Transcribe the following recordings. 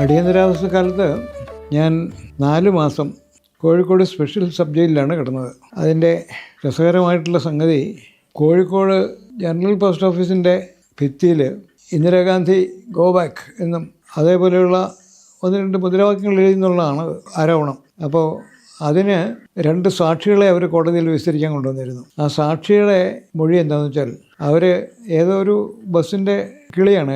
അടിയന്തരാവസ്ഥ കാലത്ത് ഞാൻ 4 മാസം കോഴിക്കോട് സ്പെഷ്യൽ സബ് ജയിലിലാണ് കിടന്നത്. അതിൻ്റെ രസകരമായിട്ടുള്ള സംഗതി, കോഴിക്കോട് ജനറൽ പോസ്റ്റ് ഓഫീസിൻ്റെ ഭിത്തിയിൽ ഇന്ദിരാഗാന്ധി ഗോ ബാക്ക് എന്നും അതേപോലെയുള്ള 1-2 മുദ്രാവാക്യങ്ങൾ എഴുതുന്നുള്ളതാണ് ആരോപണം. അപ്പോൾ അതിന് 2 സാക്ഷികളെ അവർ കോടതിയിൽ വിസ്തരിക്കാൻ കൊണ്ടുവന്നിരുന്നു. ആ സാക്ഷിയുടെ മൊഴി എന്താണെന്ന് വെച്ചാൽ, അവർ ഏതോ ഒരു ബസ്സിൻ്റെ കിളിയാണ്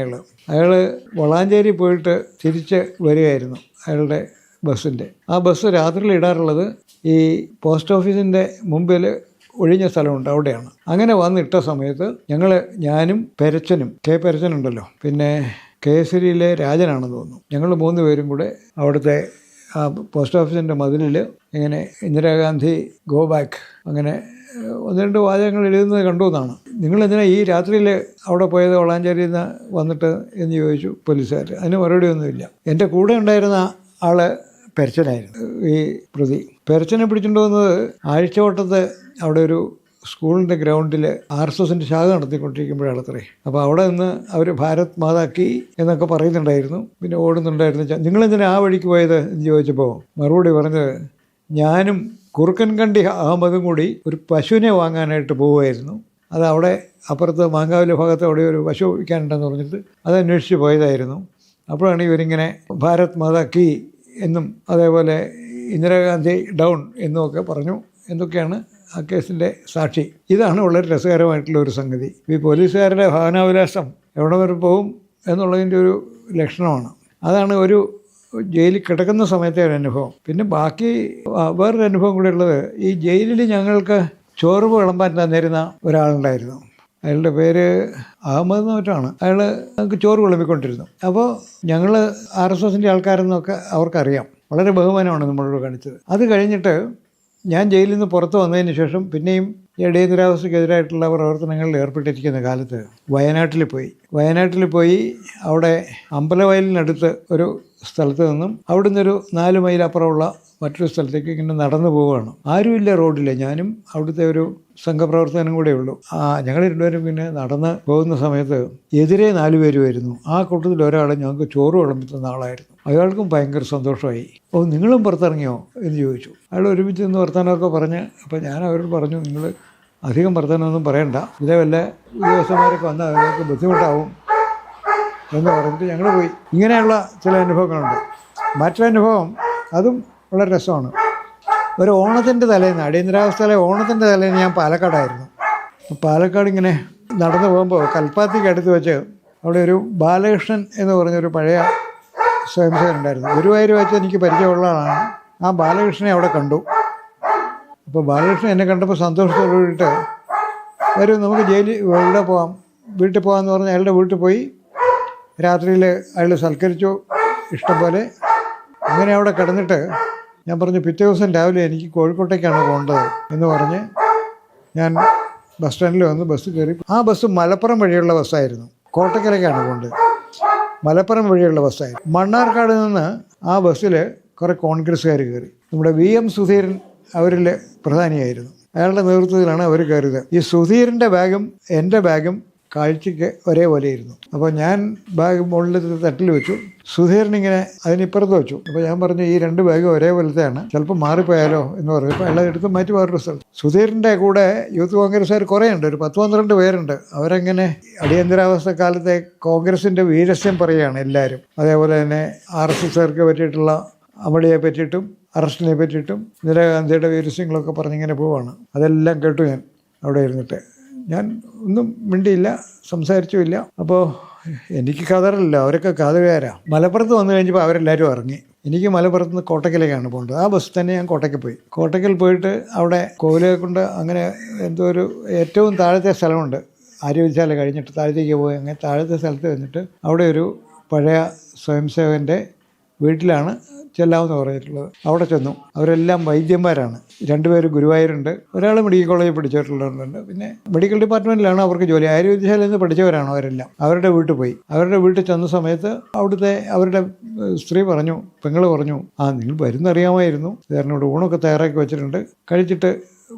അയാൾ വളാഞ്ചേരി പോയിട്ട് തിരിച്ച് വരികയായിരുന്നു അയാളുടെ ബസ്സിൻ്റെ. ആ ബസ് രാത്രിയിൽ ഇടാറുള്ളത് ഈ പോസ്റ്റ് ഓഫീസിൻ്റെ മുമ്പിൽ ഒഴിഞ്ഞ സ്ഥലമുണ്ട്, അവിടെയാണ്. അങ്ങനെ വന്നിട്ട സമയത്ത് ഞാനും പെരച്ചനും, പെരച്ചനുണ്ടല്ലോ, പിന്നെ കേസരിയിലെ രാജനാണെന്ന് തോന്നുന്നു, ഞങ്ങൾ 3 പേരും കൂടെ അവിടുത്തെ ആ പോസ്റ്റ് ഓഫീസിൻ്റെ മതിലിൽ ഇങ്ങനെ ഇന്ദിരാഗാന്ധി ഗോ ബാക്ക് അങ്ങനെ 1-2 വാചകങ്ങൾ എഴുതുന്നത് കണ്ടു എന്നാണ്. നിങ്ങളെന്തിനാ ഈ രാത്രിയിൽ അവിടെ പോയത് വളാഞ്ചേരിയിൽ നിന്ന് വന്നിട്ട് എന്ന് ചോദിച്ചു പോലീസുകാർ. അതിന് മറുപടിയൊന്നുമില്ല. എൻ്റെ കൂടെ ഉണ്ടായിരുന്ന ആൾ പെരച്ചനായിരുന്നു, ഈ പ്രതി. പെരച്ചനെ പിടിച്ചുകൊണ്ട് വന്നത് ആഴ്ചവട്ടത്ത് അവിടെ ഒരു സ്കൂളിൻ്റെ ഗ്രൗണ്ടിൽ RSSൻ്റെ ശാഖ നടത്തിക്കൊണ്ടിരിക്കുമ്പോഴാണത്രേ. അപ്പോൾ അവിടെ നിന്ന് അവർ ഭാരത് മാതാ കീ എന്നൊക്കെ പറയുന്നുണ്ടായിരുന്നു, പിന്നെ ഓടുന്നുണ്ടായിരുന്നു. നിങ്ങളെന്തിനാ ആ വഴിക്ക് പോയത് എന്ന് ചോദിച്ചപ്പോൾ മറുപടി പറഞ്ഞത്, ഞാനും കുറുക്കൻകണ്ടി അഹമ്മദും കൂടി ഒരു പശുവിനെ വാങ്ങാനായിട്ട് പോവുമായിരുന്നു. അത് അവിടെ അപ്പുറത്ത് മാങ്കാവിലെ ഭാഗത്ത് അവിടെ ഒരു പശു വിൽക്കാനുണ്ടെന്ന് പറഞ്ഞിട്ട് അത് അന്വേഷിച്ച് പോയതായിരുന്നു. അപ്പോഴാണ് ഇവരിങ്ങനെ ഭാരത് മാതാ കീ എന്നും അതേപോലെ ഇന്ദിരാഗാന്ധി ഡൗൺ എന്നുമൊക്കെ പറഞ്ഞു. എന്തൊക്കെയാണ് ആ കേസിൻ്റെ സാക്ഷി. ഇതാണ് വളരെ രസകരമായിട്ടുള്ള ഒരു സംഗതി. ഈ പോലീസുകാരുടെ ഭാവനാവിലാസം എവിടെ വരെ പോകും എന്നുള്ളതിൻ്റെ ഒരു ലക്ഷണമാണ്. അതാണ് ഒരു ജയിലിൽ കിടക്കുന്ന സമയത്തെ ഒരു അനുഭവം. പിന്നെ ബാക്കി വേറൊരു അനുഭവം കൂടെ ഉള്ളത്, ഈ ജയിലിൽ ഞങ്ങൾക്ക് ചോറ് വിളമ്പാൻ തന്നിരുന്ന ഒരാളുണ്ടായിരുന്നു. അയാളുടെ പേര് അഹമ്മദ് എന്ന് മറ്റാണ്. അയാൾ ഞങ്ങൾക്ക് ചോറ് വിളമ്പിക്കൊണ്ടിരുന്നു. അപ്പോൾ ഞങ്ങൾ RSSൻ്റെ ആൾക്കാരെന്നൊക്കെ അവർക്കറിയാം. വളരെ ബഹുമാനമാണ് നമ്മളോട് കാണിച്ചത്. അത് കഴിഞ്ഞിട്ട് ഞാൻ ജയിലിൽ നിന്ന് പുറത്ത് വന്നതിന് ശേഷം പിന്നെയും ഈ അടിയന്തരാവസ്ഥയ്ക്കെതിരായിട്ടുള്ള പ്രവർത്തനങ്ങളിൽ ഏർപ്പെട്ടിരിക്കുന്ന കാലത്ത് വയനാട്ടിൽ പോയി അവിടെ അമ്പലവയലിനടുത്ത് ഒരു സ്ഥലത്ത് നിന്നും അവിടുന്ന് ഒരു 4 മൈൽ അപ്പുറമുള്ള മറ്റൊരു സ്ഥലത്തേക്ക് ഇങ്ങനെ നടന്നു പോവുകയാണ്. ആരുമില്ല റോഡിൽ, ഞാനും അവിടുത്തെ ഒരു സംഘപ്രവർത്തനം കൂടെ ഉള്ളൂ. ഞങ്ങൾ 2 പേരും പിന്നെ നടന്ന് പോകുന്ന സമയത്ത് എതിരെ 4 പേര് വരുന്നു. ആ കൂട്ടത്തിൽ ഒരാൾ ഞങ്ങൾക്ക് ചോറ് വിളമ്പി തന്ന ആളായിരുന്നു. അയാൾക്കും ഭയങ്കര സന്തോഷമായി. നിങ്ങളും പുറത്തിറങ്ങിയോ എന്ന് ചോദിച്ചു. അയാൾ ഒരുമിച്ച് നിന്ന് വർത്തമാനമൊക്കെ പറഞ്ഞ്, അപ്പോൾ ഞാൻ അവരോട് പറഞ്ഞു, നിങ്ങൾ അധികം വർത്തമാനമൊന്നും പറയണ്ട, ഇതേ വല്ല ഉദ്യോഗസ്ഥന്മാരൊക്കെ വന്നാൽ അവർക്ക് ബുദ്ധിമുട്ടാവും എന്ന് പറഞ്ഞിട്ട് ഞങ്ങൾ പോയി. ഇങ്ങനെയുള്ള ചില അനുഭവങ്ങളുണ്ട്. മറ്റൊരനുഭവം, അതും വളരെ രസമാണ്. ഒരു ഓണത്തിൻ്റെ തലേന്ന്, അടിയന്തരാവസ്ഥയിലെ ഓണത്തിൻ്റെ തലേന്ന് ഞാൻ പാലക്കാടായിരുന്നു. പാലക്കാട് ഇങ്ങനെ നടന്നു പോകുമ്പോൾ കൽപ്പാത്തിക്ക് അടുത്ത് വെച്ച് അവിടെ ഒരു ബാലകൃഷ്ണൻ എന്ന് പറഞ്ഞൊരു പഴയ സ്വയംസേവനുണ്ടായിരുന്നു. ഗുരുവായൂർ വെച്ച് എനിക്ക് പരിചയമുള്ള ആളാണ്. ആ ബാലകൃഷ്ണനെ അവിടെ കണ്ടു. അപ്പോൾ ബാലകൃഷ്ണൻ എന്നെ കണ്ടപ്പോൾ സന്തോഷത്തോട് കൂടിയിട്ട്, വരും നമുക്ക് ഇവിടെ പോകാം, വീട്ടിൽ പോകാമെന്ന് പറഞ്ഞ് അയാളുടെ വീട്ടിൽ പോയി. രാത്രിയിൽ അയാൾ സൽക്കരിച്ചു ഇഷ്ടംപോലെ. അങ്ങനെ അവിടെ കിടന്നിട്ട് ഞാൻ പറഞ്ഞു, പിറ്റേ ദിവസം രാവിലെ എനിക്ക് കോഴിക്കോട്ടേക്കാണ് പോകേണ്ടത് എന്ന് പറഞ്ഞ് ഞാൻ ബസ് സ്റ്റാൻഡിൽ വന്ന് ബസ് കയറി. ആ ബസ് മലപ്പുറം വഴിയുള്ള ബസ്സായിരുന്നു. കോട്ടക്കലേക്കാണ് പോകേണ്ടത്. മലപ്പുറം വഴിയുള്ള ബസ്സായിരുന്നു. മണ്ണാർക്കാട് നിന്ന് ആ ബസ്സിൽ കുറേ കോൺഗ്രസ്സുകാർ കയറി. നമ്മുടെ VM സുധീരൻ അവരിൽ പ്രധാനിയായിരുന്നു. അയാളുടെ നേതൃത്വത്തിലാണ് അവർ കയറിയത്. ഈ സുധീരൻ്റെ ബാഗും എൻ്റെ ബാഗും കാഴ്ചയ്ക്ക് ഒരേപോലെയായിരുന്നു. അപ്പോൾ ഞാൻ ബാഗ് മുകളിൽ തട്ടിൽ വെച്ചു, സുധീരനിങ്ങനെ അതിനിപ്പുറത്ത് വെച്ചു. അപ്പോൾ ഞാൻ പറഞ്ഞു, ഈ 2 ബാഗും ഒരേപോലത്തെയാണ്, ചിലപ്പോൾ മാറിപ്പോയാലോ എന്ന് പറഞ്ഞു. അപ്പോൾ അയാളെ എടുത്ത് മാറ്റി വേറൊരു സ്ഥലം. സുധീരൻ്റെ കൂടെ യൂത്ത് കോൺഗ്രസ്സുകാർ കുറേ ഉണ്ട്, ഒരു 10-12 പേരുണ്ട്. അവരെങ്ങനെ അടിയന്തരാവസ്ഥ കാലത്തെ കോൺഗ്രസിൻ്റെ വീരസ്യം പറയുകയാണ് എല്ലാവരും. അതേപോലെ തന്നെ RSSകാർക്ക് പറ്റിയിട്ടുള്ള അമളിയെ പറ്റിയിട്ടും അറസ്റ്റിനെ പറ്റിയിട്ടും ഇന്ദിരാഗാന്ധിയുടെ വീരസ്യങ്ങളൊക്കെ പറഞ്ഞിങ്ങനെ പോവാണ്. അതെല്ലാം കേട്ടു ഞാൻ അവിടെ ഇരുന്നിട്ട്. ഞാൻ ഒന്നും മിണ്ടിയില്ല, സംസാരിച്ചുമില്ല. അപ്പോൾ എനിക്ക് കതറില്ല, അവരൊക്കെ കാതുകാരാണ്. മലപ്പുറത്ത് വന്നു കഴിഞ്ഞപ്പോൾ അവരെല്ലാവരും ഇറങ്ങി. എനിക്ക് മലപ്പുറത്ത് നിന്ന് കോട്ടക്കലേക്കാണ് പോകേണ്ടത്. ആ ബസ് തന്നെ ഞാൻ കോട്ടയ്ക്ക് പോയി. കോട്ടയ്ക്കൽ പോയിട്ട് അവിടെ കോവിലയെ കൊണ്ട് അങ്ങനെ എന്തോ ഒരു ഏറ്റവും താഴത്തെ സ്ഥലമുണ്ട്, ആര്യവിദ്യാലയം കഴിഞ്ഞിട്ട് താഴത്തേക്ക് പോയി. അങ്ങനെ താഴത്തെ സ്ഥലത്ത് വന്നിട്ട് അവിടെ ഒരു പഴയ സ്വയംസേവകൻ്റെ വീട്ടിലാണ് ചെല്ലാമെന്ന് പറഞ്ഞിട്ടുള്ളത്. അവിടെ ചെന്നു. അവരെല്ലാം വൈദ്യന്മാരാണ്. 2 പേര് ഗുരുവായൂരുണ്ട്, ഒരാൾ മെഡിക്കൽ കോളേജിൽ പഠിച്ചിട്ടുള്ളവരുണ്ട്. പിന്നെ മെഡിക്കൽ ഡിപ്പാർട്ട്മെൻറ്റിലാണ് അവർക്ക് ജോലി. ആയുർവേദശാലയിൽ നിന്ന് പഠിച്ചവരാണ് അവരെല്ലാം. അവരുടെ വീട്ടിൽ പോയി. അവരുടെ വീട്ടിൽ ചെന്ന സമയത്ത് അവിടുത്തെ അവരുടെ സ്ത്രീ പറഞ്ഞു, പെങ്ങൾ പറഞ്ഞു, നിങ്ങൾ വരുന്നറിയാമായിരുന്നു, സാറിനോട് ഊണൊക്കെ തയ്യാറാക്കി വെച്ചിട്ടുണ്ട്, കഴിച്ചിട്ട്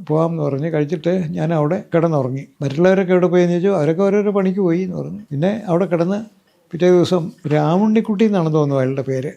പോകാമെന്ന് പറഞ്ഞ് കഴിച്ചിട്ട് ഞാൻ അവിടെ കിടന്നുറങ്ങി. മറ്റുള്ളവരൊക്കെ എവിടെ പോയെന്ന് ചോദിച്ചു. അവരൊക്കെ ഓരോരോ പണിക്ക് പോയി എന്ന് പറഞ്ഞു. പിന്നെ അവിടെ കിടന്ന് പിറ്റേ ദിവസം രാമുണ്ണിക്കുട്ടി എന്നാണ് തോന്നുന്നു അയാളുടെ പേര്,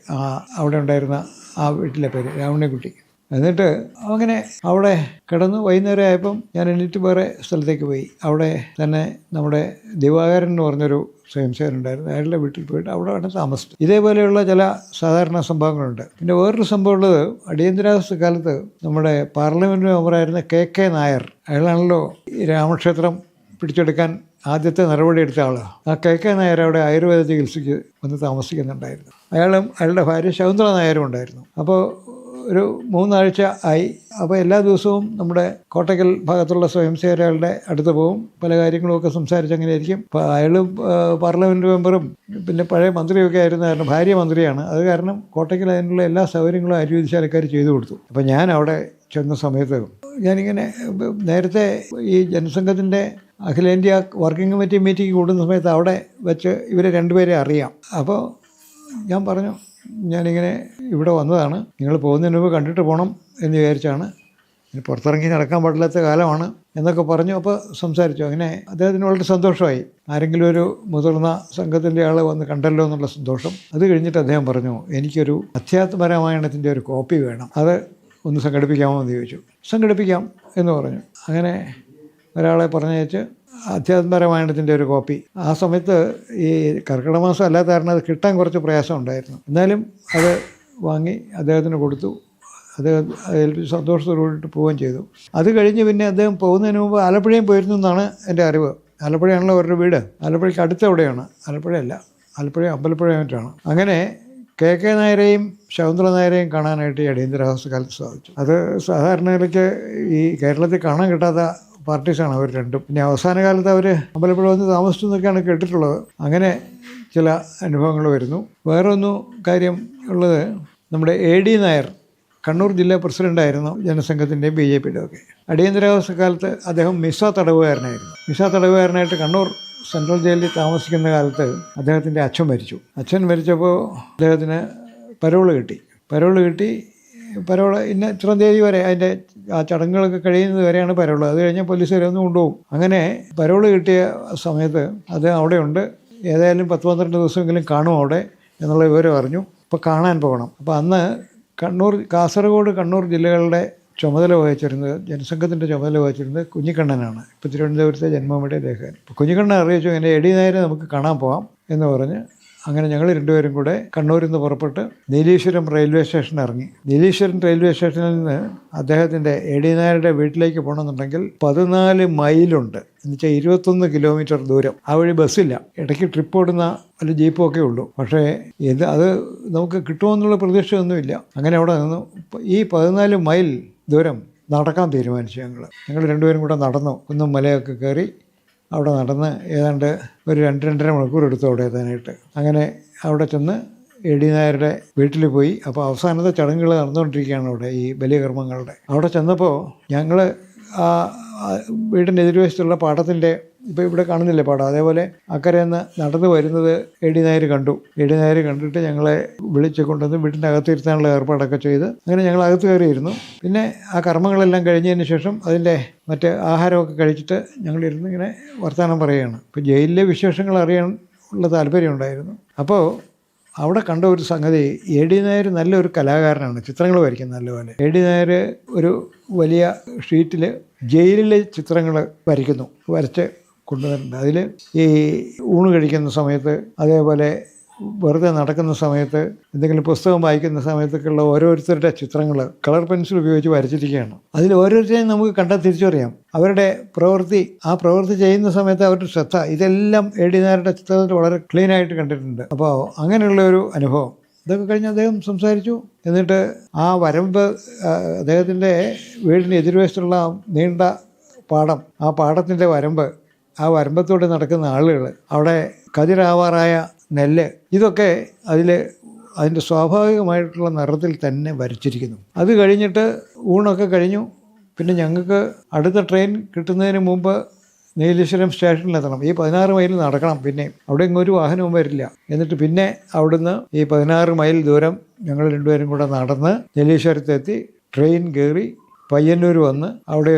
അവിടെ ഉണ്ടായിരുന്ന ആ വീട്ടിലെ പേര് രാമുണ്ണിക്കുട്ടി. എന്നിട്ട് അങ്ങനെ അവിടെ കിടന്ന് വൈകുന്നേരം ആയപ്പം ഞാൻ എണീറ്റ് വേറെ സ്ഥലത്തേക്ക് പോയി. അവിടെ തന്നെ നമ്മുടെ ദിവാകരൻ എന്ന് പറഞ്ഞൊരു സ്വയംസേവനുണ്ടായിരുന്നു, അയാളുടെ വീട്ടിൽ പോയിട്ട് അവിടെ ആണ് താമസിച്ചത്. ഇതേപോലെയുള്ള ചില സാധാരണ സംഭവങ്ങളുണ്ട്. പിന്നെ വേറൊരു സംഭവം ഉള്ളത്, അടിയന്തരാവസ്ഥ കാലത്ത് നമ്മുടെ പാർലമെൻറ്റ് മെമ്പറായിരുന്ന കെ നായർ, അയാളാണല്ലോ ഈ രാമക്ഷേത്രം പിടിച്ചെടുക്കാൻ ആദ്യത്തെ നടപടിയെടുത്ത ആൾ. ആ കെ നായർ അവിടെ ആയുർവേദ ചികിത്സയ്ക്ക് വന്ന് താമസിക്കുന്നുണ്ടായിരുന്നു. അയാളും അയാളുടെ ഭാര്യ ശകുന്തള നായരും ഉണ്ടായിരുന്നു. അപ്പോൾ ഒരു 3 ആഴ്ച ആയി. അപ്പോൾ എല്ലാ ദിവസവും നമ്മുടെ കോട്ടയ്ക്കൽ ഭാഗത്തുള്ള സ്വയംസേവകരുടെ അടുത്ത് പോകും, പല കാര്യങ്ങളുമൊക്കെ സംസാരിച്ച് അങ്ങനെ ഇരിക്കും. അപ്പോൾ അയാളും പാർലമെൻറ്റ് മെമ്പറും പിന്നെ പഴയ മന്ത്രിയൊക്കെ ആയിരുന്ന കാരണം, ഭാര്യ മന്ത്രിയാണ്, അത് കാരണം കോട്ടയ്ക്കൽ അതിനുള്ള എല്ലാ സൗകര്യങ്ങളും ആയുർവേദശാലക്കാർ ചെയ്തു കൊടുത്തു. അപ്പോൾ ഞാൻ അവിടെ ചെന്ന സമയത്ത് ഞാനിങ്ങനെ നേരത്തെ ഈ ജനസംഘത്തിൻ്റെ അഖിലേന്ത്യാ വർക്കിംഗ് കമ്മിറ്റി മീറ്റിംഗ് കൂടുന്ന സമയത്ത് അവിടെ വെച്ച് ഇവരെ രണ്ടുപേരെ അറിയാം. അപ്പോൾ ഞാൻ പറഞ്ഞു, ഞാനിങ്ങനെ ഇവിടെ വന്നതാണ്, നിങ്ങൾ പോകുന്നതിന് മുമ്പ് കണ്ടിട്ട് പോകണം എന്ന് വിചാരിച്ചാണ്, പുറത്തിറങ്ങി നടക്കാൻ പാടില്ലാത്ത കാലമാണ് എന്നൊക്കെ പറഞ്ഞു. അപ്പോൾ സംസാരിച്ചു. അങ്ങനെ അദ്ദേഹത്തിന് വളരെ സന്തോഷമായി, ആരെങ്കിലും ഒരു മുതിർന്ന സംഘത്തിൻ്റെ ആൾ വന്ന് കണ്ടല്ലോ എന്നുള്ള സന്തോഷം. അത് കഴിഞ്ഞിട്ട് അദ്ദേഹം പറഞ്ഞു, എനിക്കൊരു അധ്യാത്മരാമായണത്തിൻ്റെ ഒരു കോപ്പി വേണം, അത് ഒന്ന് സംഘടിപ്പിക്കാമോ എന്ന് ചോദിച്ചു. സംഘടിപ്പിക്കാം എന്ന് പറഞ്ഞു. അങ്ങനെ ഒരാളെ പറഞ്ഞയച്ച് അധ്യാത്മരാമായണത്തിൻ്റെ ഒരു കോപ്പി, ആ സമയത്ത് ഈ കർക്കിടക മാസം അല്ലാത്ത കാരണം അത് കിട്ടാൻ കുറച്ച് പ്രയാസം ഉണ്ടായിരുന്നു, എന്നാലും അത് വാങ്ങി അദ്ദേഹത്തിന് കൊടുത്തു. അദ്ദേഹം ഏൽപ്പിച്ച് സന്തോഷത്തോടുകൂടിയിട്ട് പോവുകയും ചെയ്തു. അത് കഴിഞ്ഞ് പിന്നെ അദ്ദേഹം പോകുന്നതിന് മുമ്പ് ആലപ്പുഴയും പോയിരുന്നു എന്നാണ് എൻ്റെ അറിവ്. ആലപ്പുഴയാണല്ലോ അവരുടെ വീട്, ആലപ്പുഴയ്ക്ക് അടുത്ത് എവിടെയാണ്, ആലപ്പുഴയല്ല, ആലപ്പുഴ അമ്പലപ്പുഴയായിട്ടാണ്. അങ്ങനെ കെ നായരെയും ശകുന്തള നായരെയും കാണാനായിട്ട് ഈ അടിയന്തരാവസ്ഥ കാലത്ത് സാധിച്ചു. അത് സാധാരണ നിലയ്ക്ക് ഈ കേരളത്തിൽ കാണാൻ കിട്ടാത്ത പാർട്ടീസാണ് അവർ രണ്ടും. പിന്നെ അവസാന കാലത്ത് അവർ അമ്പലപ്പുഴ വന്ന് താമസിച്ചു എന്നൊക്കെയാണ് കേട്ടിട്ടുള്ളത്. അങ്ങനെ ചില അനുഭവങ്ങൾ വരുന്നു. വേറൊന്നു കാര്യം ഉള്ളത്, നമ്മുടെ AD നായർ കണ്ണൂർ ജില്ലാ പ്രസിഡൻ്റായിരുന്നു ജനസംഘത്തിൻ്റെയും BJPയുടെയും ഒക്കെ. അടിയന്തരാവസ്ഥ കാലത്ത് അദ്ദേഹം മിസ തടവുകാരനായിരുന്നു. മിസ തടവുകാരനായിട്ട് കണ്ണൂർ സെൻട്രൽ ജയിലിൽ താമസിക്കുന്ന കാലത്ത് അദ്ദേഹത്തിൻ്റെ അച്ഛൻ മരിച്ചു. അച്ഛൻ മരിച്ചപ്പോൾ അദ്ദേഹത്തിന് പരോള് കിട്ടി. പരോള് ഇത്ര തീയതി വരെ, അതിൻ്റെ ആ ചടങ്ങുകളൊക്കെ കഴിയുന്നത് വരെയാണ് പരോള്. അത് കഴിഞ്ഞാൽ പോലീസുകാരെ ഒന്ന് കൊണ്ടുപോകും. അങ്ങനെ പരോള് കിട്ടിയ സമയത്ത് അദ്ദേഹം അവിടെയുണ്ട്. ഏതായാലും 10-12 ദിവസമെങ്കിലും കാണും അവിടെ എന്നുള്ള വിവരം അറിഞ്ഞു. അപ്പോൾ കാണാൻ പോകണം. അപ്പോൾ അന്ന് കാസർഗോഡ് കണ്ണൂർ ജില്ലകളുടെ ചുമതല വഹിച്ചിരുന്നത്, ജനസംഘത്തിൻ്റെ ചുമതല വഹിച്ചിരുന്നത് കുഞ്ഞിക്കണ്ണനാണ്. ഇപ്പോൾ തിരുവനന്തപുരത്തെ ജന്മഭൂമിയുടെ ദേഹൻ. അപ്പോൾ കുഞ്ഞിക്കണ്ണൻ അറിയിച്ചു, എൻ്റെ AD നായരെ നമുക്ക് കാണാൻ പോകാം എന്ന് പറഞ്ഞ് അങ്ങനെ ഞങ്ങൾ രണ്ടുപേരും കൂടെ കണ്ണൂരിൽ നിന്ന് പുറപ്പെട്ട് നീലീശ്വരം റെയിൽവേ സ്റ്റേഷനിൽ ഇറങ്ങി. നീലീശ്വരം റെയിൽവേ സ്റ്റേഷനിൽ നിന്ന് അദ്ദേഹത്തിൻ്റെ AD നായരുടെ വീട്ടിലേക്ക് പോകണമെന്നുണ്ടെങ്കിൽ 14 മൈലുണ്ട്, എന്നുവെച്ചാൽ 21 കിലോമീറ്റർ ദൂരം. ആ വഴി ബസ്സില്ല, ഇടയ്ക്ക് ട്രിപ്പ് ഓടുന്ന വല്ല ജീപ്പും ഒക്കെ ഉള്ളൂ. പക്ഷേ അത് നമുക്ക് കിട്ടുമെന്നുള്ള പ്രതീക്ഷയൊന്നുമില്ല. അങ്ങനെ അവിടെ നിന്ന് ഈ 14 മൈൽ ദൂരം നടക്കാൻ തീരുമാനിച്ചു. ഞങ്ങൾ രണ്ടുപേരും കൂടെ നടന്നു, കുന്നും മലയൊക്കെ കയറി അവിടെ നടന്ന് ഏതാണ്ട് ഒരു 2-2.5 മണിക്കൂർ എടുത്തു അവിടെ എത്താനായിട്ട്. അങ്ങനെ അവിടെ ചെന്ന് AD നായരുടെ വീട്ടിൽ പോയി. അപ്പോൾ അവസാനത്തെ ചടങ്ങുകൾ നടന്നുകൊണ്ടിരിക്കുകയാണ് അവിടെ, ഈ ബലികർമ്മങ്ങളുടെ. അവിടെ ചെന്നപ്പോൾ ഞങ്ങൾ ആ വീടിൻ്റെ എതിർവശത്തുള്ള പാടത്തിൻ്റെ, ഇപ്പോൾ ഇവിടെ കാണുന്നില്ലേ പാടം, അതേപോലെ അക്കരെ നിന്ന് നടന്നു വരുന്നത് AD നായർ കണ്ടു. AD നായർ കണ്ടിട്ട് ഞങ്ങളെ വിളിച്ച് കൊണ്ടുവന്ന് വീട്ടിൻ്റെ അകത്തിരുത്താനുള്ള ഏർപ്പാടൊക്കെ ചെയ്ത് അങ്ങനെ ഞങ്ങൾ അകത്ത് കയറിയിരുന്നു. പിന്നെ ആ കർമ്മങ്ങളെല്ലാം കഴിഞ്ഞതിന് ശേഷം അതിൻ്റെ മറ്റ് ആഹാരമൊക്കെ കഴിച്ചിട്ട് ഞങ്ങളിരുന്ന് ഇങ്ങനെ വർത്തമാനം പറയുകയാണ്. ഇപ്പോൾ ജയിലിലെ വിശേഷങ്ങൾ അറിയാൻ ഉള്ള താല്പര്യമുണ്ടായിരുന്നു. അപ്പോൾ അവിടെ കണ്ട ഒരു സംഗതി, AD നായർ നല്ലൊരു കലാകാരനാണ്, ചിത്രങ്ങൾ വരയ്ക്കും നല്ലപോലെ. AD നായർ ഒരു വലിയ ഷീറ്റിൽ ജയിലിലെ ചിത്രങ്ങൾ വരച്ച് കൊണ്ടുവരുന്നുണ്ട്. അതിൽ ഈ ഊണ് കഴിക്കുന്ന സമയത്ത്, അതേപോലെ വെറുതെ നടക്കുന്ന സമയത്ത്, എന്തെങ്കിലും പുസ്തകം വായിക്കുന്ന സമയത്തൊക്കെയുള്ള ഓരോരുത്തരുടെ ചിത്രങ്ങൾ കളർ പെൻസിൽ ഉപയോഗിച്ച് വരച്ചിരിക്കുകയാണ്. അതിൽ ഓരോരുത്തരെയും നമുക്ക് കണ്ടാൽ തിരിച്ചറിയാം അവരുടെ ആ പ്രവൃത്തി ചെയ്യുന്ന സമയത്ത് അവരുടെ ശ്രദ്ധ, ഇതെല്ലാം AD നായരുടെ ചിത്രത്തിൽ വളരെ ക്ലീനായിട്ട് കണ്ടിട്ടുണ്ട്. അപ്പോൾ അങ്ങനെയുള്ള ഒരു അനുഭവം. ഇതൊക്കെ കഴിഞ്ഞ് അദ്ദേഹം സംസാരിച്ചു. എന്നിട്ട് ആ വരമ്പ്, അദ്ദേഹത്തിൻ്റെ വീടിന് എതിർവശത്തുള്ള നീണ്ട പാടം, ആ പാടത്തിൻ്റെ വരമ്പ്, ആ വരമ്പത്തോടെ നടക്കുന്ന ആളുകൾ, അവിടെ കതിരാവാറായ നെല്ല്, ഇതൊക്കെ അതിൻ്റെ സ്വാഭാവികമായിട്ടുള്ള നിറത്തിൽ തന്നെ വരച്ചിരിക്കുന്നു. അത് കഴിഞ്ഞിട്ട് ഊണൊക്കെ കഴിഞ്ഞു. പിന്നെ ഞങ്ങൾക്ക് അടുത്ത ട്രെയിൻ കിട്ടുന്നതിന് മുമ്പ് നീലേശ്വരം സ്റ്റേഷനിലെത്തണം. ഈ 16 മൈൽ നടക്കണം. പിന്നെ അവിടെ ഇങ്ങൊരു വാഹനവും വരില്ല. എന്നിട്ട് പിന്നെ അവിടുന്ന് ഈ 16 മൈൽ ദൂരം ഞങ്ങൾ രണ്ടുപേരും കൂടെ നടന്ന് നീലേശ്വരത്തെത്തി ട്രെയിൻ കയറി പയ്യന്നൂർ വന്ന് അവിടെ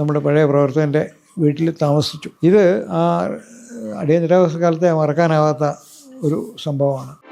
നമ്മുടെ പഴയ പ്രവർത്തകൻ്റെ വീട്ടിൽ താമസിച്ചു. ഇത് ആ അടിയന്തരാവസ്ഥ കാലത്തെ മറക്കാനാവാത്ത ഒരു സംഭവമാണ്.